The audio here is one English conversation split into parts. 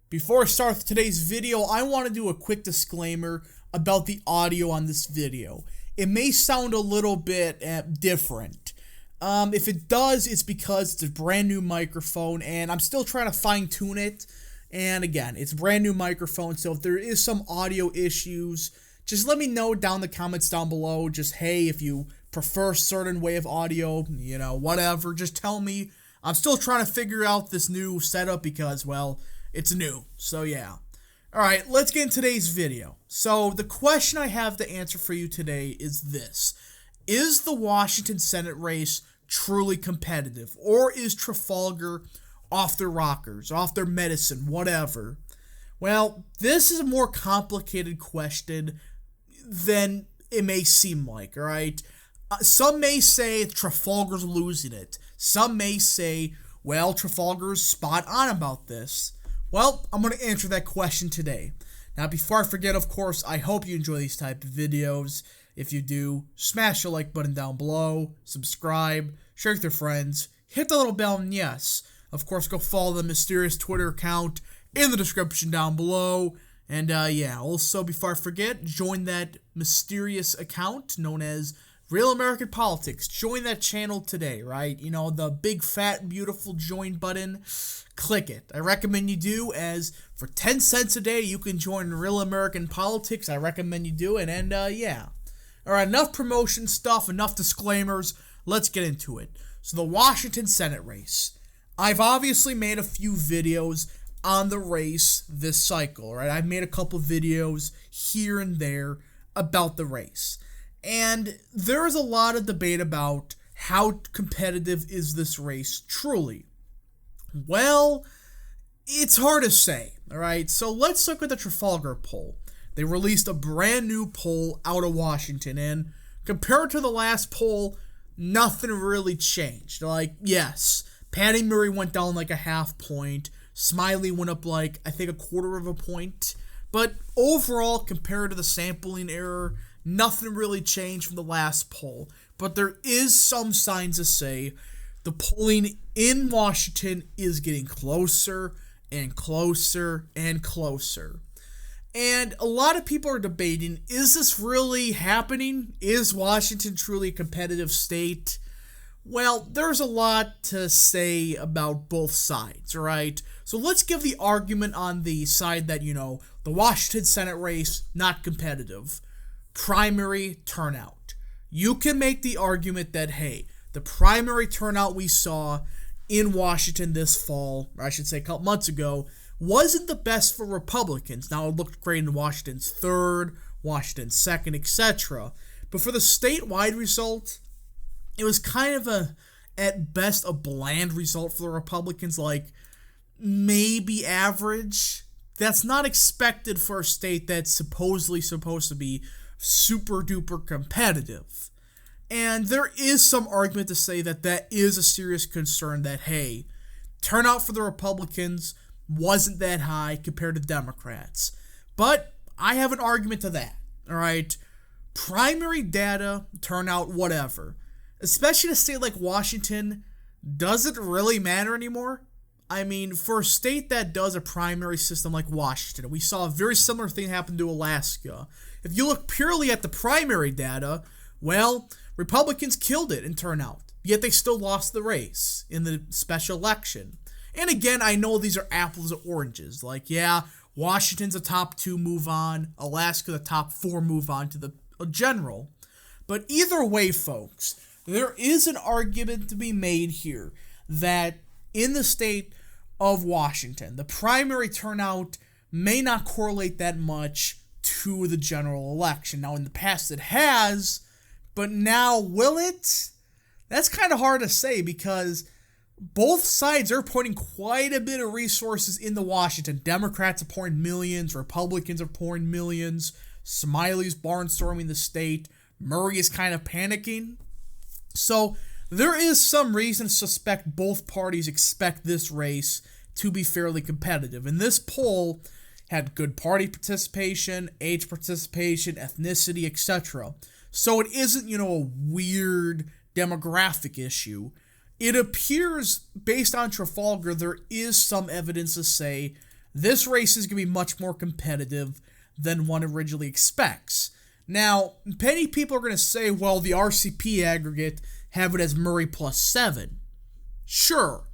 Before I start today's video, I want to do a quick disclaimer about the audio on this video. It may sound a little bit different. If it does, it's because it's a brand new microphone and I'm still trying to fine tune it. And again, it's a brand new microphone, so if there is some audio issues, just let me know down in the comments down below. Just, hey, if you prefer a certain way of audio, whatever, just tell me. I'm still trying to figure out this new setup because, well, it's new. So yeah. Alright, let's get into today's video. So the question I have to answer for you today is this. Is the Washington Senate race truly competitive? Or is Trafalgar off their rockers, off their medicine, whatever? Well, this is a more complicated question than it may seem like, alright? Some may say Trafalgar's losing it. Some may say, well, Trafalgar's spot on about this. Well, I'm going to answer that question today. Now, before I forget, of course, I hope you enjoy these type of videos. If you do, smash the like button down below, subscribe, share with your friends, hit the little bell, and yes, of course, go follow the mysterious Twitter account in the description down below. And yeah, also, before I forget, join that mysterious account known as Real American Politics. Join that channel today, right? You know, the big, fat, beautiful join button. Click it. I recommend you do, as for 10 cents a day, you can join Real American Politics. I recommend you do it, and yeah. Alright, enough promotion stuff, enough disclaimers. Let's get into it. So, the Washington Senate race. I've obviously made a few videos on the race this cycle, right? I've made a couple videos here and there about the race. And there is a lot of debate about how competitive is this race truly. Well, it's hard to say, alright? So let's look at the Trafalgar poll. They released a brand new poll out of Washington, and compared to the last poll, nothing really changed. Like, yes, Patty Murray went down like a half point, Smiley went up like, I think, a quarter of a point, but overall, compared to the sampling error, nothing really changed from the last poll. But there is some signs to say the polling in Washington is getting closer and closer and closer. And a lot of people are debating, is this really happening? Is Washington truly a competitive state? Well, there's a lot to say about both sides, right? So let's give the argument on the side that, the Washington Senate race, not competitive. Primary turnout. You can make the argument that, hey, the primary turnout we saw in Washington this fall, or I should say a couple months ago, wasn't the best for Republicans. Now, it looked great in Washington's 3rd, Washington's 2nd, etc. But for the statewide result, it was kind of at best, a bland result for the Republicans, like maybe average. That's not expected for a state that's supposedly supposed to be super duper competitive. And there is some argument to say that that is a serious concern, that, hey, turnout for the Republicans wasn't that high compared to Democrats. But I have an argument to that, alright? Primary data, turnout, whatever. Especially in a state like Washington, does it really matter anymore? I mean, for a state that does a primary system like Washington, we saw a very similar thing happen to Alaska. If you look purely at the primary data, well, Republicans killed it in turnout, yet they still lost the race in the special election. And again, I know these are apples and oranges. Like, yeah, Washington's a top 2, move on. Alaska, the top 4, move on to the general. But either way, folks, there is an argument to be made here that in the state of Washington, the primary turnout may not correlate that much to the general election. Now, in the past it has, but now will it? That's kind of hard to say because both sides are putting quite a bit of resources into Washington. Democrats are pouring millions, Republicans are pouring millions, Smiley's barnstorming the state, Murray is kind of panicking. So there is some reason to suspect both parties expect this race to be fairly competitive. And this poll had good party participation, age participation, ethnicity, etc. So it isn't, a weird demographic issue. It appears, based on Trafalgar, there is some evidence to say This race is going to be much more competitive than one originally expects. Now, many people are going to say, well, the RCP aggregate have it as Murray plus 7. Sure,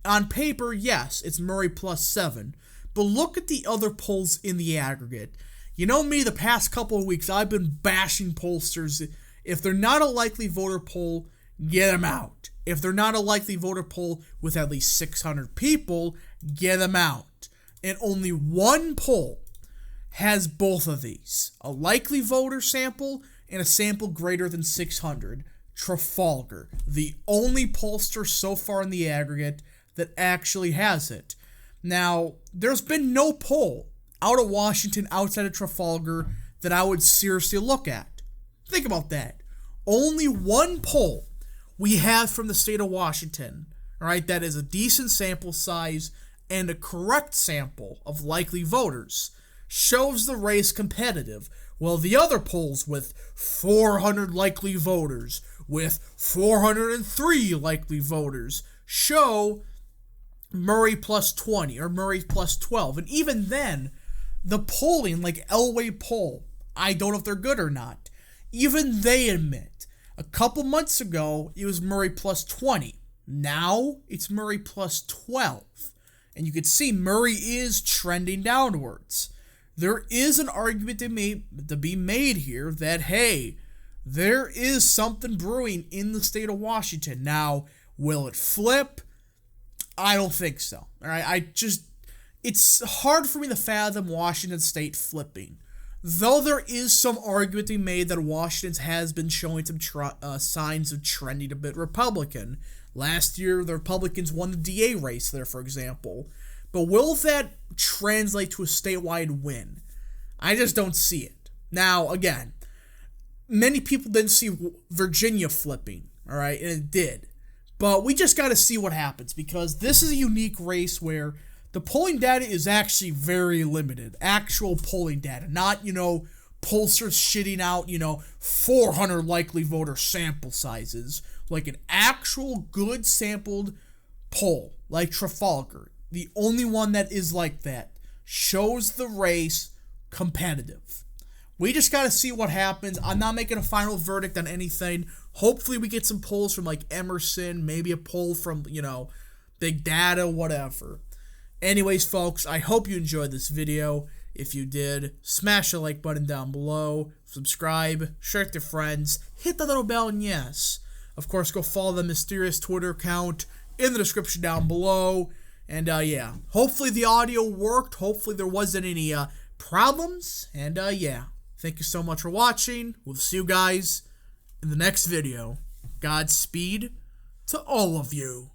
on paper, yes, it's Murray plus 7. But look at the other polls in the aggregate. You know me, the past couple of weeks, I've been bashing pollsters. If they're not a likely voter poll, get them out. If they're not a likely voter poll with at least 600 people, get them out. And only one poll has both of these. A likely voter sample and a sample greater than 600. Trafalgar, the only pollster so far in the aggregate that actually has it. Now, there's been no poll out of Washington outside of Trafalgar that I would seriously look at. Think about that. Only one poll we have from the state of Washington, all right, that is a decent sample size and a correct sample of likely voters, shows the race competitive, while the other polls with 400 likely voters, with 403 likely voters, show Murray plus 20 or Murray plus 12. And even then, the polling, like Elway poll, I don't know if they're good or not. Even they admit, a couple months ago, it was Murray plus 20. Now, it's Murray plus 12. And you can see Murray is trending downwards. There is an argument to be made here that, hey, there is something brewing in the state of Washington. Now, will it flip? I don't think so. All right, it's hard for me to fathom Washington State flipping. Though there is some argument to be made that Washington has been showing some signs of trending a bit Republican. Last year, the Republicans won the DA race there, for example. But will that translate to a statewide win? I just don't see it. Now, again, many people didn't see Virginia flipping, all right, and it did. But we just got to see what happens, because this is a unique race where the polling data is actually very limited. Actual polling data, not, pollsters shitting out, 400 likely voter sample sizes. Like an actual good sampled poll, like Trafalgar, the only one that is like that, shows the race competitive. We just got to see what happens. I'm not making a final verdict on anything. Hopefully we get some polls from like Emerson, maybe a poll from, Big Data, whatever. Anyways, folks, I hope you enjoyed this video. If you did, smash the like button down below, subscribe, share it with your friends, hit the little bell, and yes, of course, go follow the mysterious Twitter account in the description down below. And yeah, hopefully the audio worked. Hopefully there wasn't any problems. And yeah, thank you so much for watching. We'll see you guys in the next video. Godspeed to all of you.